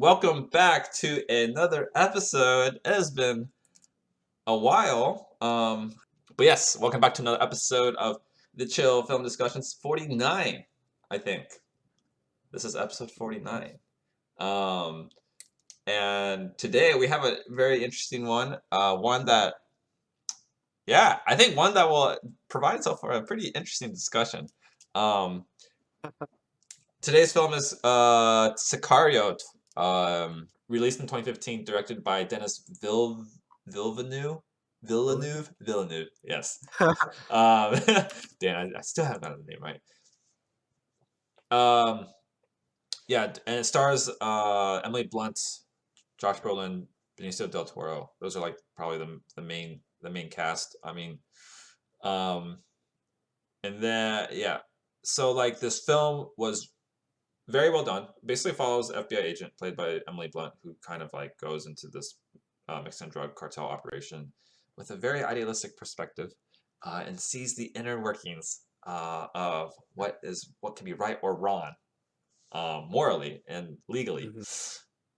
welcome back to another episode. It has been a while. But yes, welcome back to another episode of the Chill Film Discussions 49, I think. This is episode 49. Um, and today we have a very interesting one. One that, yeah, I think one that will provide itself for a pretty interesting discussion. Um, Today's film is Sicario, released in 2015, directed by Denis Villeneuve. Villeneuve, yes. Um, Dan, I still haven't gotten the name right. Um, yeah, and it stars Emily Blunt, Josh Brolin, Benicio del Toro. Those are like probably the main cast. I mean, um, and then yeah, so like this film was very well done. Basically follows an FBI agent played by Emily Blunt, who kind of like goes into this Mexican drug cartel operation with a very idealistic perspective, and sees the inner workings of what can be right or wrong, morally and legally.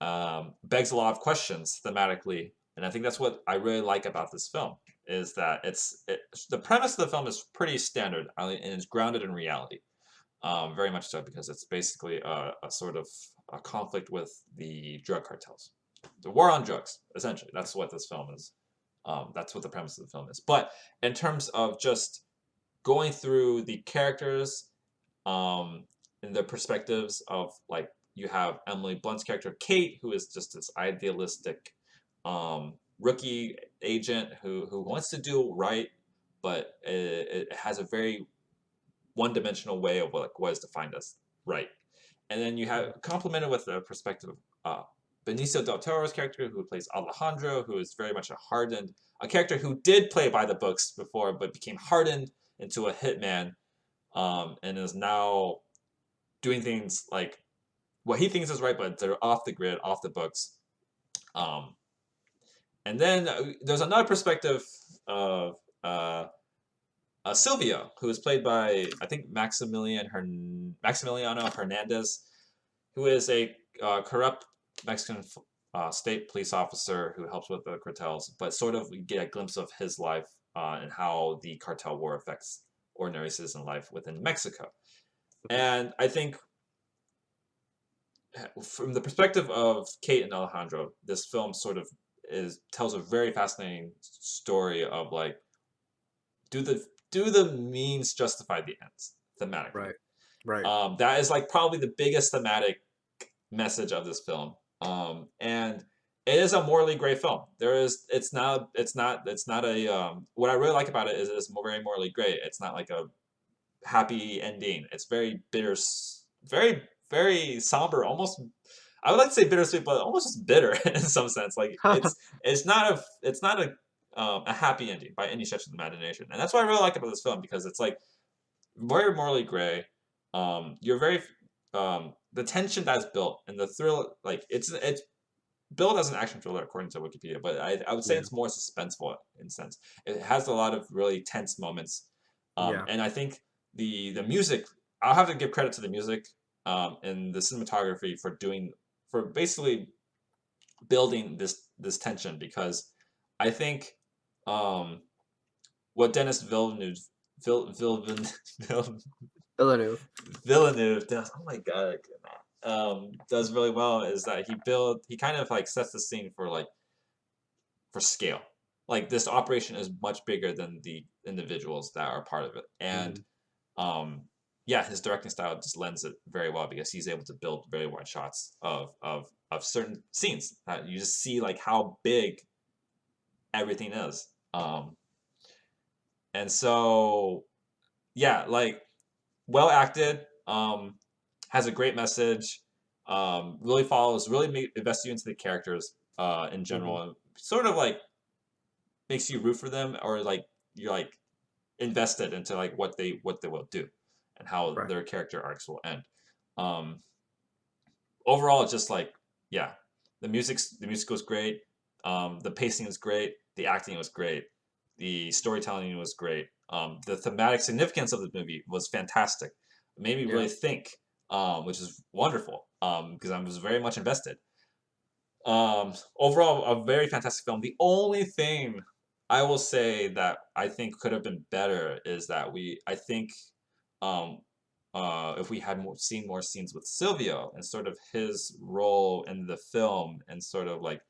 Mhm. Begs a lot of questions thematically, and I think that's what I really like about this film is that the premise of the film is pretty standard and it's grounded in reality, very much so because it's basically a sort of a conflict with the drug cartels, the war on drugs. Essentially, that's what this film is. That's what the premise of the film is. But in terms of just going through the characters, um, and the perspectives of like you have Emily Blunt's character Kate, who is just this idealistic rookie agent who wants to do right, but it has a very one-dimensional way of what is defined as right. And then you have complemented with the perspective of Benicio del Toro's character, who plays Alejandro, who is very much a character who did play by the books before, but became hardened into a hitman, and is now doing things like what he thinks is right, but they're off the grid, off the books. Um, and then there's another perspective of Sylvia, who is played by I think Maximiliano Hernandez, who is a corrupt Mexican state police officer who helps with the cartels, but sort of we get a glimpse of his life and how the cartel war affects ordinary citizen life within Mexico. And I think from the perspective of Kate and Alejandro, this film sort of tells a very fascinating story of like do the means justify the ends thematically. Right. Right. That is like probably the biggest thematic message of this film. And it is a morally gray film. It's not a what I really like about it is it's very morally gray. It's not like a happy ending. It's very bitter, very very somber, almost I would like to say bittersweet, but almost just bitter in some sense. Like it's not a happy ending by any stretch of the imagination, and that's what I really like about this film because it's like very morally gray. You're very the tension that's built and the thrill, like it's billed as an action thriller according to Wikipedia, but I would say Yeah. it's more suspenseful in a sense. It has a lot of really tense moments, Yeah. and I think the music. I'll have to give credit to the music, and the cinematography for basically building this tension because I think um, what Denis Villeneuve, Villeneuve. Villeneuve does. Oh my god, does really well is that he kind of like sets the scene for like for scale. Like this operation is much bigger than the individuals that are part of it, and Mhm. um, yeah, his directing style just lends it very well because he's able to build very wide shots of certain scenes that you just see like how big everything is. And so yeah, like well acted, has a great message, really invests you into the characters in Mhm. general, and sort of like makes you root for them or like you're like invested into like what they will do and how Right. their character arcs will end. Um, Overall, it's just like yeah, the music was great, the pacing was great, the acting was great, the storytelling was great. The thematic significance of the movie was fantastic. It made me Yeah. really think, which is wonderful because I was very much invested. Overall, a very fantastic film. The only thing I will say that I think could have been better is that I think, um, if we had seen more scenes with Silvio and sort of his role in the film, and sort of like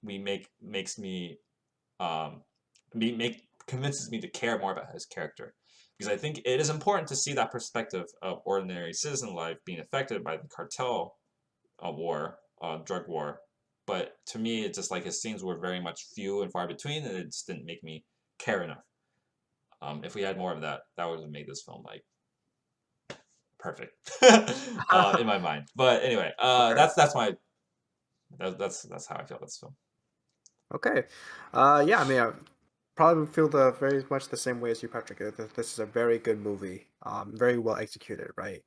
makes me, um, convinces me to care more about his character, because I think it is important to see that perspective of ordinary citizen life being affected by the cartel war, drug war. But to me, it's just like his scenes were very much few and far between, and it just didn't make me care enough. If we had more of that, that would have made this film like perfect in my mind. But anyway, Okay. that's how I feel about this film. Okay. Yeah, I mean, I probably feel the very much the same way as you, Patrick. This is a very good movie. Very well executed, right?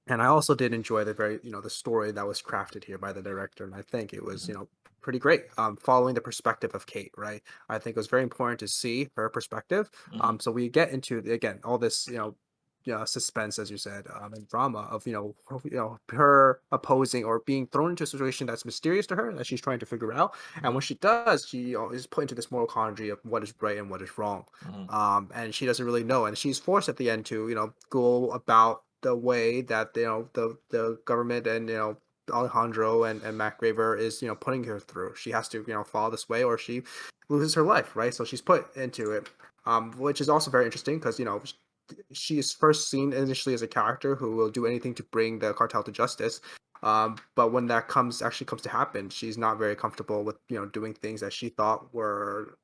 And I also did enjoy the very, the story that was crafted here by the director, and I think it was, Hmm. pretty great. Following the perspective of Kate, right? I think it was very important to see her perspective. Hmm. So we get into again all this, suspense, as you said, and drama of her opposing or being thrown into a situation that's mysterious to her that she's trying to figure out. And when Hmm. she does, she is put into this moral quandary of what is right and what is wrong. Hmm. And she doesn't really know, and she's forced at the end to go about the way that the government and Alejandro and Mac Graver is putting her through. She has to follow this way or she loses her life, right? So she's put into it, which is also very interesting because she is first seen initially as a character who will do anything to bring the cartel to justice. But when that comes to happen, she's not very comfortable with doing things that she thought were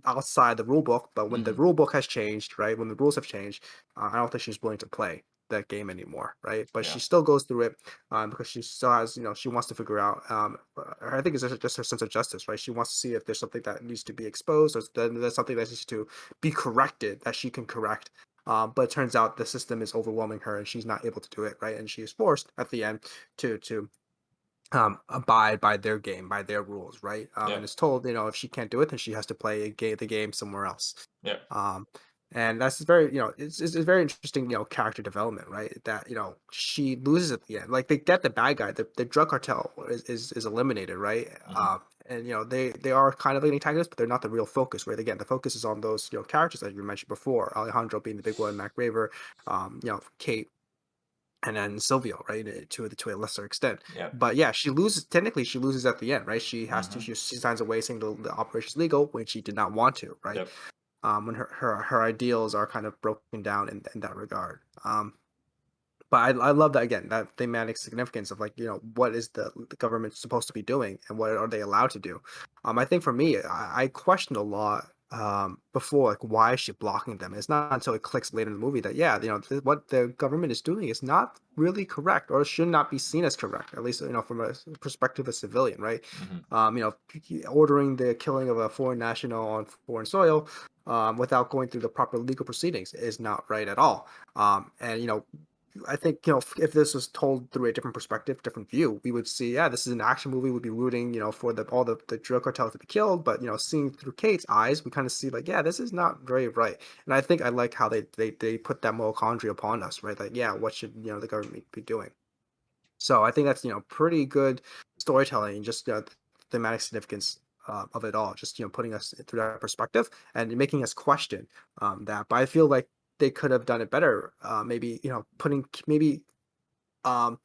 outside the rule book. But when the Hmm. rule book has changed, right? When the rules have changed, I don't think she's willing to play that game anymore, right? But Yeah. she still goes through it because she still has, she wants to figure out. I think it's just her sense of justice, right? She wants to see if there's something that needs to be exposed or there's something that needs to be corrected that she can correct. But it turns out the system is overwhelming her and she's not able to do it, right? And she is forced at the end to abide by their game, by their rules, right? And Yep. is told, if she can't do it, then she has to play the game somewhere else. Yep. Um, and that's very, it's very interesting, character development, right? That she loses at the end. Like they get the bad guy, the drug cartel is eliminated, right? Hmm. And they are kind of an antagonist, but they're not the real focus, right? Again, the focus is on those characters that you mentioned before, Alejandro being the big one, Mac Raver, Kate and then Silvio, right, to a lesser extent. Yep. But yeah, she loses. Technically, she loses at the end, right? She has to. Hmm. She signs away saying the operation's legal when she did not want to, right? Yep. When her ideals are kind of broken down in that regard. But I love that again, that thematic significance of like, what is the government supposed to be doing and what are they allowed to do? I think for me, I questioned a lot before, like, why is she blocking them? It's not until it clicks later in the movie that, yeah, what the government is doing is not really correct or should not be seen as correct, at least, from a perspective of a civilian, right? Hmm. Ordering the killing of a foreign national on foreign soil without going through the proper legal proceedings is not right at all. And I think if this was told through a different perspective, different view, we would see, yeah, this is an action movie. We'd be rooting, for all the drug cartels to be killed. But seeing through Kate's eyes, we kind of see like, yeah, this is not very right. And I think I like how they put that moral quandary upon us, right? Like, yeah, what should the government be doing? So I think that's pretty good storytelling, just thematic significance of it all. Just putting us through that perspective and making us question that. But I feel like they could have done it better. Maybe um,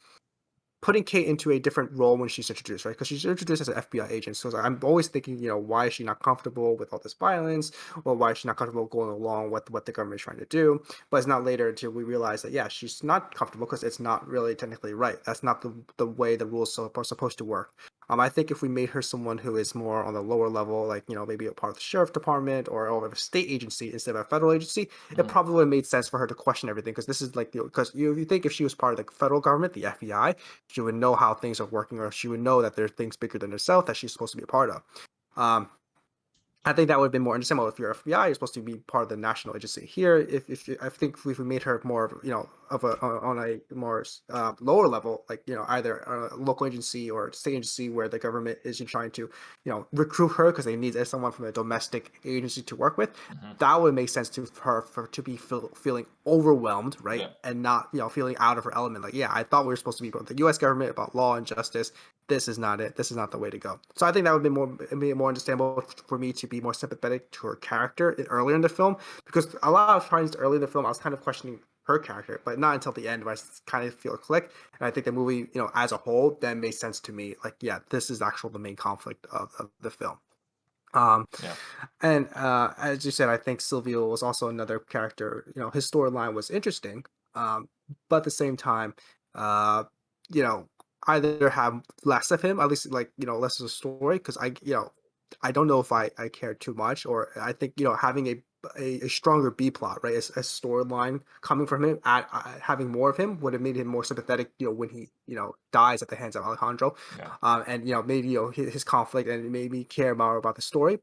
putting Kate into a different role when she's introduced, right? Because she's introduced as an FBI agent. So it's like, I'm always thinking, why is she not comfortable with all this violence? Or why is she not comfortable going along with what the government is trying to do? But it's not later until we realize that, yeah, she's not comfortable because it's not really technically right. That's not the way the rules are supposed to work. I think if we made her someone who is more on the lower level, like, maybe a part of the sheriff department or of a state agency instead of a federal agency, it Hmm. probably would have made sense for her to question everything because this is like, because you think if she was part of the federal government, the FBI, she would know how things are working, or she would know that there's things bigger than herself that she's supposed to be a part of. Um, I think that would have been more understandable if you're FBI. You're supposed to be part of the national agency. Here, I think if we made her more, of a on a more lower level, like either a local agency or state agency where the government is trying to, recruit her because they need someone from a domestic agency to work with. Hmm. That would make sense to her for to be feeling overwhelmed, right, Yeah. and not feeling out of her element. Like, yeah, I thought we were supposed to be about the U.S. government, about law and justice. This is not it. This is not the way to go. So I think that would be more understandable for me to be more sympathetic to her character earlier in the film, because a lot of times early in the film I was kind of questioning her character, but not until the end where I kind of feel a click. And I think the movie, as a whole, then made sense to me. Like, yeah, this is actually the main conflict of the film. Um, Yeah. and as you said, I think Silvio was also another character. His storyline was interesting, but at the same time, uh, you know, either have less of him, at least like less of a story, because I don't know if I care too much, or I think having a stronger B plot, right, a storyline coming from him, having more of him would have made him more sympathetic. When he dies at the hands of Alejandro, Yeah. and maybe his conflict, and maybe care more about the story,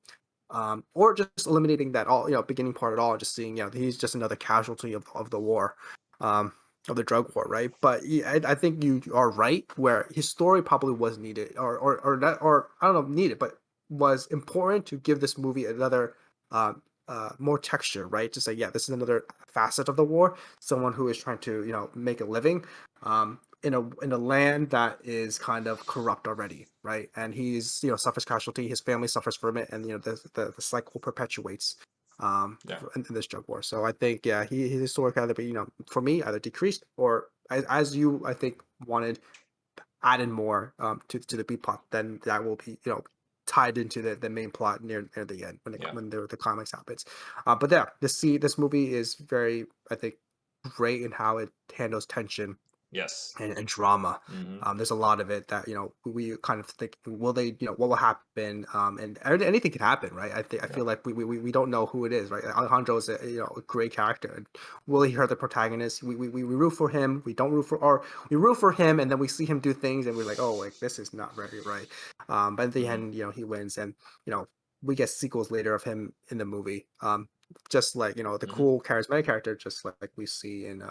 or just eliminating that all beginning part at all, and just seeing he's just another casualty of the war, um, of the drug war, right? But yeah, I think you are right where his story probably was needed, or that, or I don't know, needed, but was important to give this movie another more texture, right? To say, yeah, this is another facet of the war, someone who is trying to make a living, in a land that is kind of corrupt already, right? And he's suffers casualty, his family suffers from it, and the cycle perpetuates, Yeah. in this drug war. So I think, yeah, his story kind of, for me, either decreased, or as you, I think, wanted, added more, to the B plot, then that will be tied into the main plot near the end, Yeah. when the climax happens. But yeah, this movie is very, I think, great in how it handles tension Yes. and drama. Hmm. There's a lot of it that we kind of think, will they, what will happen? And anything can happen, right? I Yeah. feel like we don't know who it is, right? Alejandro is a great character, and will he hurt the protagonist? We root for him. We don't root for, or we root for him, and then we see him do things, and we're like, oh, like, this is not very right. But at the Hmm. end, he wins, and we get sequels later of him in the movie. Just like the Hmm. cool charismatic character, just like we see in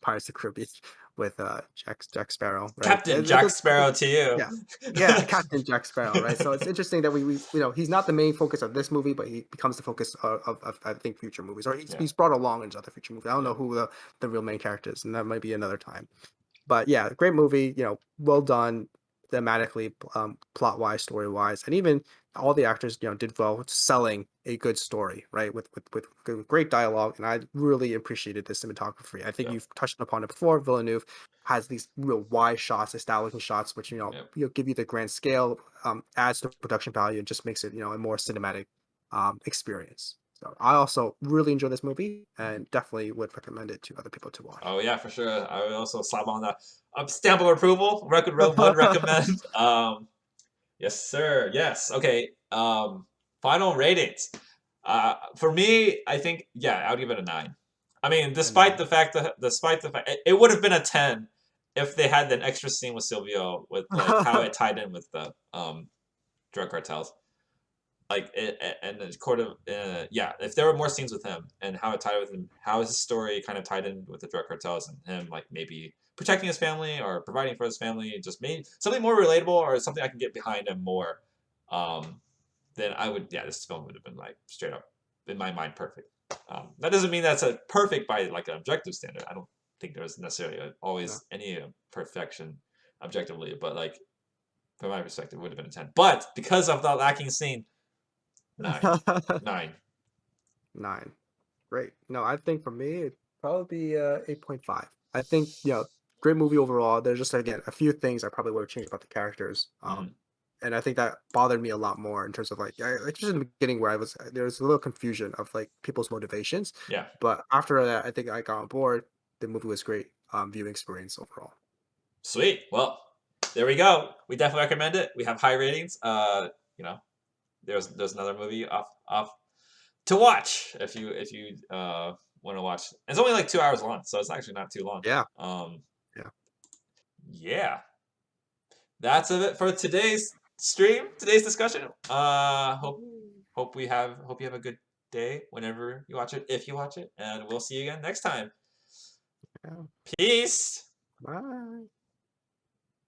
Pirates of the Caribbean with Jack Sparrow, right? Captain Jack Sparrow to you. Yeah, yeah, Captain Jack Sparrow, right? So it's interesting that we he's not the main focus of this movie, but he becomes the focus of I think future movies, or Yeah. he's brought along into other future movies. I don't Yeah. know who the real main character is, and that might be another time. But yeah, great movie. Well done thematically, plot wise, story wise, and even all the actors did well selling a good story, right? With great dialogue, and I really appreciated the cinematography. I think Yeah. you've touched upon it before. Villeneuve has these real wide shots, establishing shots, which Yeah. give you the grand scale, adds to production value, and just makes it a more cinematic experience. So I also really enjoy this movie, Mhm. and definitely would recommend it to other people to watch. Oh yeah, for sure. I would also slap on the stamp of approval. Would recommend. Yes, sir. Yes. Okay. Final ratings. For me, I think, yeah, I would give it a 9. I mean, A 9. despite the fact it would have been a 10 if they had an extra scene with Silvio, with like how it tied in with the drug cartels. Like and the court of yeah, if there were more scenes with him and how it tied with him, how his story kind of tied in with the drug cartels and him like maybe protecting his family or providing for his family, just made something more relatable or something I can get behind him more. Um, then I would, yeah, this film would have been like straight up in my mind perfect. That doesn't mean that's a perfect by like an objective standard. I don't think there's necessarily No. always any perfection objectively, but like from my perspective, it would have been a 10. But because of the lacking scene, 9. 9. 9. Great. No, I think for me, it'd probably be 8.5. I think, great movie overall. There's just, again, a few things I probably would have changed about the characters. Hmm. And I think that bothered me a lot more in terms of like, like just in the beginning where there was a little confusion of like people's motivations. Yeah. But after that, I think I got on board. The movie was great, viewing experience overall. Sweet. Well, there we go. We definitely recommend it. We have high ratings. You know, there's another movie off to watch if you want to watch. It's only like 2 hours long, so it's actually not too long. Yeah. Um, Yeah. yeah, that's it for today's stream, today's discussion. Hope hope you have a good day whenever you watch it, if you watch it, and we'll see you again next time. Yeah. Peace. Bye.